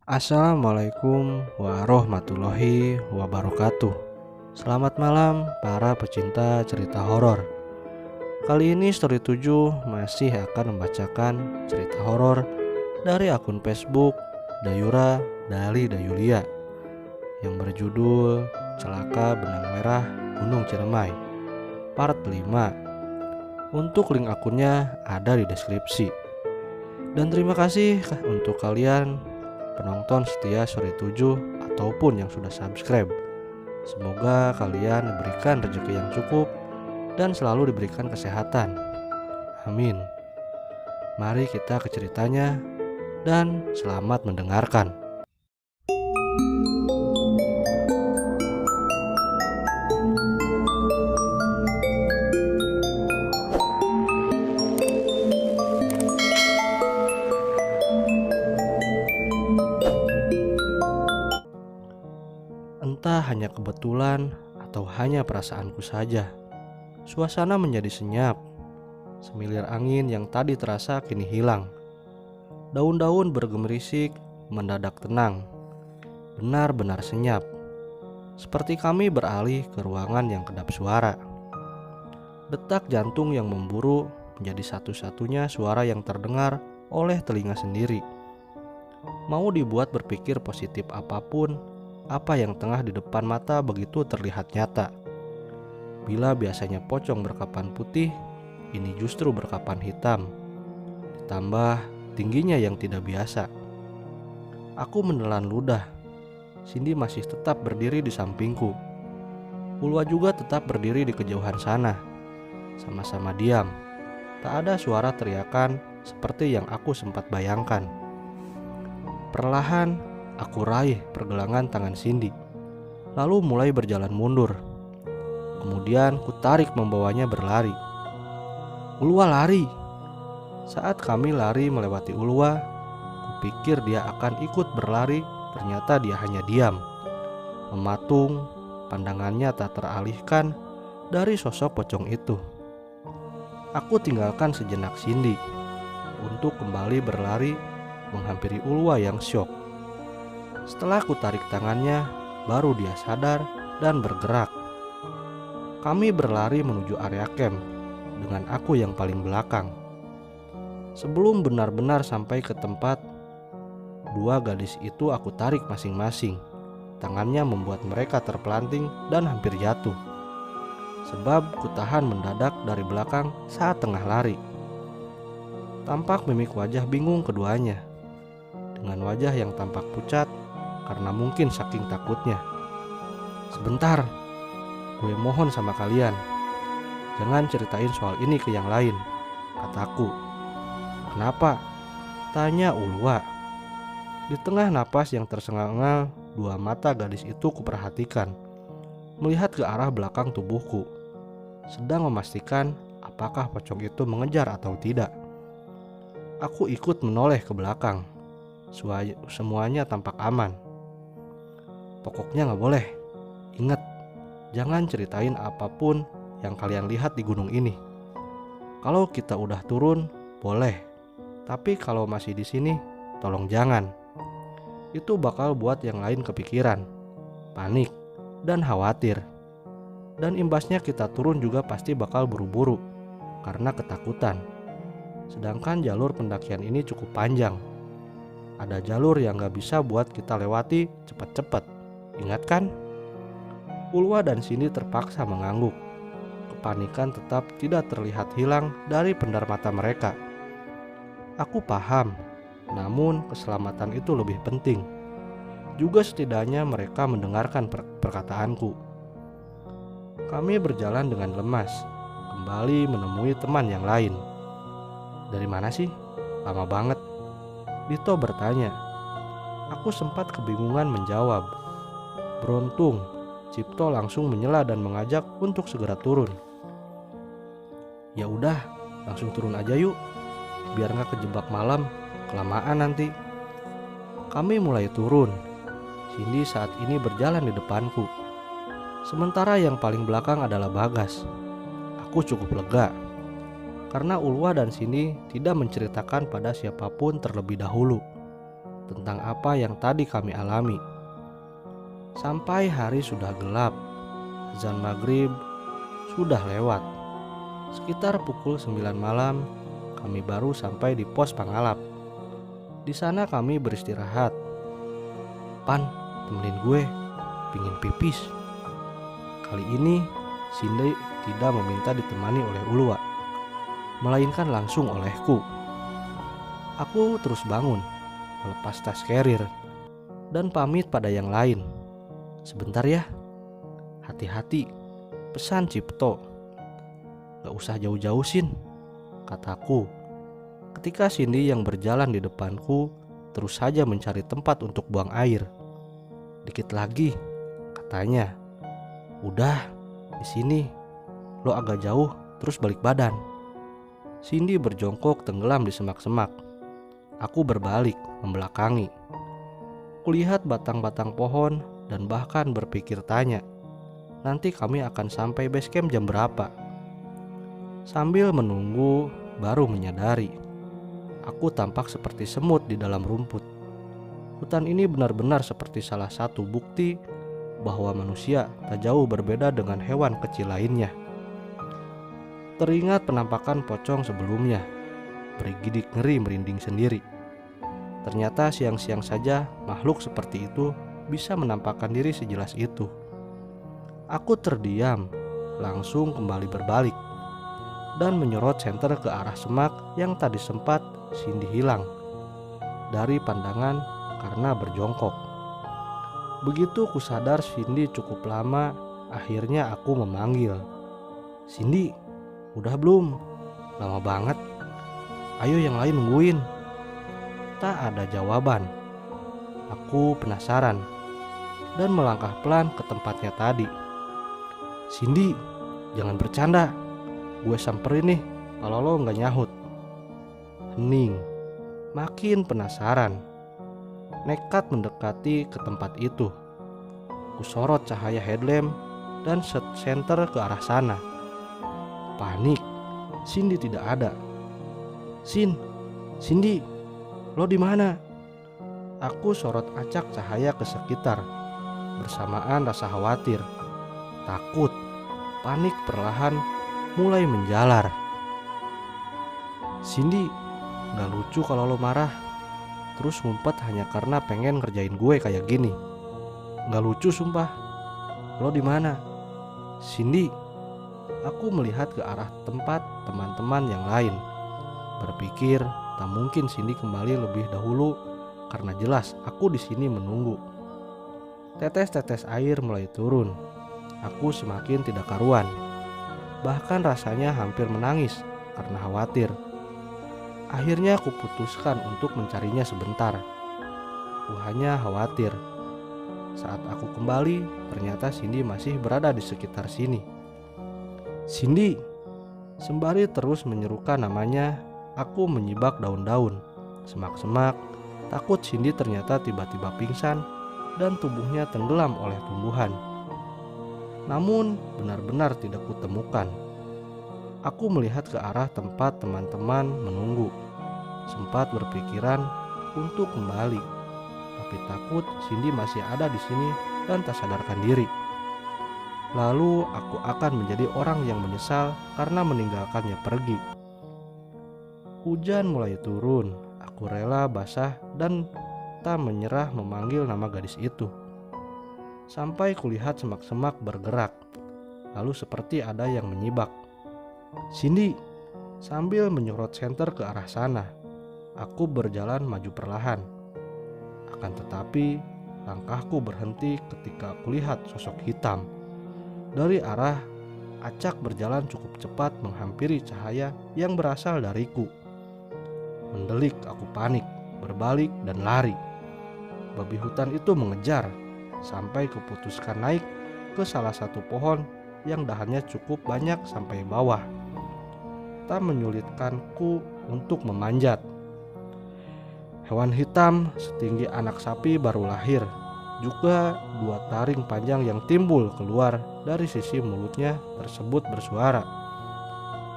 Assalamualaikum warahmatullahi wabarakatuh. Selamat malam para pecinta cerita horor. Kali ini Story 7 masih akan membacakan cerita horor dari akun Facebook Dayura Dali Dayulia yang berjudul Celaka Benang Merah Gunung Ciremai Part 5. Untuk link akunnya ada di deskripsi. Dan terima kasih untuk kalian penonton setia Story 7 ataupun yang sudah subscribe. Semoga kalian diberikan rezeki yang cukup dan selalu diberikan kesehatan. Amin. Mari kita ke ceritanya dan selamat mendengarkan. Entah hanya kebetulan atau hanya perasaanku saja, suasana menjadi senyap. Semilir angin yang tadi terasa kini hilang. Daun-daun bergemerisik mendadak tenang. Benar-benar senyap. Seperti kami beralih ke ruangan yang kedap suara. Detak jantung yang memburu menjadi satu-satunya suara yang terdengar oleh telinga sendiri. Mau dibuat berpikir positif apapun, apa yang tengah di depan mata begitu terlihat nyata. Bila biasanya pocong berkapan putih, ini justru berkapan hitam. Ditambah tingginya yang tidak biasa. Aku menelan ludah. Cindy masih tetap berdiri di sampingku. Ulwa juga tetap berdiri di kejauhan sana. Sama-sama diam. Tak ada suara teriakan seperti yang aku sempat bayangkan. Perlahan aku raih pergelangan tangan Cindy, lalu mulai berjalan mundur. Kemudian ku tarik membawanya berlari. Ulwa lari. Saat kami lari melewati Ulwa, kupikir dia akan ikut berlari, ternyata dia hanya diam. Mematung, pandangannya tak teralihkan dari sosok pocong itu. Aku tinggalkan sejenak Cindy untuk kembali berlari menghampiri Ulwa yang syok. Setelah ku tarik tangannya, baru dia sadar dan bergerak. Kami berlari menuju area camp dengan aku yang paling belakang. Sebelum benar-benar sampai ke tempat, dua gadis itu aku tarik masing-masing. Tangannya membuat mereka terpelanting dan hampir jatuh. Sebab ku tahan mendadak dari belakang saat tengah lari. Tampak mimik wajah bingung keduanya. Dengan wajah yang tampak pucat, karena mungkin saking takutnya. Sebentar, gue mohon sama kalian, jangan ceritain soal ini ke yang lain, kataku. Kenapa? Tanya Ulwa. Di tengah napas yang tersengal-sengal, dua mata gadis itu kuperhatikan, melihat ke arah belakang tubuhku, sedang memastikan apakah pocong itu mengejar atau tidak. Aku ikut menoleh ke belakang. Semuanya tampak aman. Pokoknya gak boleh. Ingat, jangan ceritain apapun yang kalian lihat di gunung ini. Kalau kita udah turun, boleh. Tapi kalau masih di sini, tolong jangan. Itu bakal buat yang lain kepikiran, panik, dan khawatir. Dan imbasnya kita turun juga pasti bakal buru-buru karena ketakutan. Sedangkan jalur pendakian ini cukup panjang. Ada jalur yang gak bisa buat kita lewati cepet-cepet. Ingat kan? Ulwa dan Cindy terpaksa mengangguk. Kepanikan tetap tidak terlihat hilang dari pendar mata mereka. Aku paham, namun keselamatan itu lebih penting. Juga setidaknya mereka mendengarkan perkataanku. Kami berjalan dengan lemas, kembali menemui teman yang lain. Dari mana sih? Lama banget. Dito bertanya. Aku sempat kebingungan menjawab. Beruntung, Cipto langsung menyela dan mengajak untuk segera turun. Ya udah, langsung turun aja yuk, biar gak kejebak malam, kelamaan nanti. Kami mulai turun. Cindy saat ini berjalan di depanku. Sementara yang paling belakang adalah Bagas. Aku cukup lega. karena Ulwa dan Cindy tidak menceritakan pada siapapun terlebih dahulu. tentang apa yang tadi kami alami. Sampai hari sudah gelap, azan maghrib sudah lewat. Sekitar pukul 9 malam, kami baru sampai di pos Pangalap. Di sana kami beristirahat. Pan, temenin gue, pingin pipis. Kali ini Cindy tidak meminta ditemani oleh Ulwa, melainkan langsung olehku. Aku terus bangun, melepas tas carrier, dan pamit pada yang lain. Sebentar ya, hati-hati, pesan Cipto. Gak usah jauh-jauh Sin, kataku. Ketika Cindy yang berjalan di depanku terus saja mencari tempat untuk buang air. Dikit lagi, katanya. Udah, di sini. Lo agak jauh, terus balik badan. Cindy berjongkok tenggelam di semak-semak. Aku berbalik, membelakangi. Kulihat batang-batang pohon dan bahkan berpikir tanya, nanti kami akan sampai base camp jam berapa? Sambil menunggu, baru menyadari, aku tampak seperti semut di dalam rumput. Hutan ini benar-benar seperti salah satu bukti bahwa manusia tak jauh berbeda dengan hewan kecil lainnya. Teringat penampakan pocong sebelumnya, bergidik ngeri merinding sendiri. Ternyata siang-siang saja makhluk seperti itu bisa menampakkan diri sejelas itu. Aku terdiam, langsung kembali berbalik dan menyorot senter ke arah semak yang tadi sempat Cindy hilang dari pandangan karena berjongkok. Begitu ku sadar Cindy cukup lama, akhirnya aku memanggil. Cindy, udah belum? Lama banget. Ayo yang lain nungguin. Tak ada jawaban. Aku penasaran dan melangkah pelan ke tempatnya tadi. Cindy, jangan bercanda. Gue samperin nih kalau lo gak nyahut. Hening. Makin penasaran. Nekat mendekati ke tempat itu. Kusorot cahaya headlamp dan set senter ke arah sana. Panik. Cindy tidak ada. Cindy, lo di mana? Aku sorot acak cahaya ke sekitar. Bersamaan rasa khawatir, takut, panik perlahan mulai menjalar. Cindy, gak lucu kalau lo marah terus ngumpet hanya karena pengen ngerjain gue kayak gini. Gak lucu sumpah. Lo di mana? Cindy. Aku melihat ke arah tempat teman-teman yang lain. Berpikir tak mungkin Cindy kembali lebih dahulu karena jelas aku di sini menunggu. Tetes-tetes air mulai turun. Aku semakin tidak karuan. Bahkan rasanya hampir menangis karena khawatir. Akhirnya aku putuskan untuk mencarinya sebentar. Aku hanya khawatir. Saat aku kembali, ternyata Cindy masih berada di sekitar sini. Cindy, sembari terus menyerukan namanya, aku menyibak daun-daun, semak-semak. Takut Cindy ternyata tiba-tiba pingsan dan tubuhnya tenggelam oleh tumbuhan. Namun benar-benar tidak kutemukan. Aku melihat ke arah tempat teman-teman menunggu. Sempat berpikiran untuk kembali, tapi takut Cindy masih ada di sini dan tak sadarkan diri. Lalu aku akan menjadi orang yang menyesal karena meninggalkannya pergi. Hujan mulai turun. Aku rela basah dan tak menyerah memanggil nama gadis itu. Sampai kulihat semak-semak bergerak. Lalu seperti ada yang menyibak. Cindy, sambil menyorot senter ke arah sana. Aku berjalan maju perlahan. Akan tetapi langkahku berhenti ketika kulihat sosok hitam. Dari arah acak berjalan cukup cepat menghampiri cahaya yang berasal dariku. Mendelik, aku panik, berbalik dan lari. Babi hutan itu mengejar sampai kuputuskan naik ke salah satu pohon yang dahannya cukup banyak sampai bawah. Tak menyulitkanku untuk memanjat. Hewan hitam setinggi anak sapi baru lahir. Juga 2 taring panjang yang timbul keluar dari sisi mulutnya tersebut bersuara.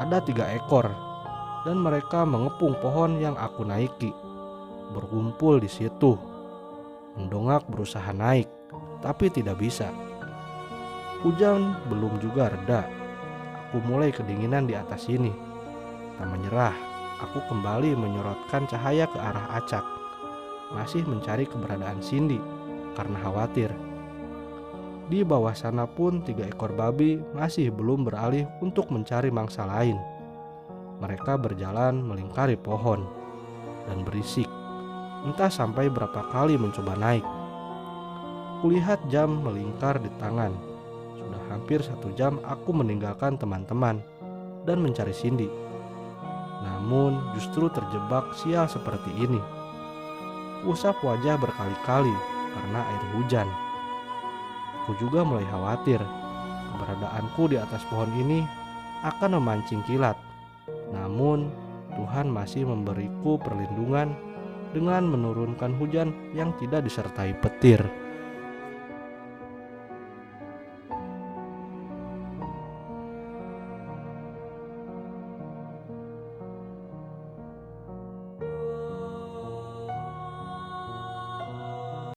Ada 3 ekor dan mereka mengepung pohon yang aku naiki. berkumpul di situ. Mendongak berusaha naik, tapi tidak bisa. Hujan belum juga reda. Aku mulai kedinginan di atas sini. Tak menyerah, aku kembali menyorotkan cahaya ke arah acak. Masih mencari keberadaan Cindy karena khawatir. Di bawah sana pun 3 ekor babi masih belum beralih untuk mencari mangsa lain. Mereka berjalan melingkari pohon dan berisik. Entah sampai berapa kali mencoba naik. Kulihat jam melingkar di tangan. Sudah hampir 1 jam aku meninggalkan teman-teman dan mencari Cindy. Namun justru terjebak sial seperti ini. Usap wajah berkali-kali karena air hujan. Aku juga mulai khawatir keberadaanku di atas pohon ini akan memancing kilat. Namun Tuhan masih memberiku perlindungan dengan menurunkan hujan yang tidak disertai petir.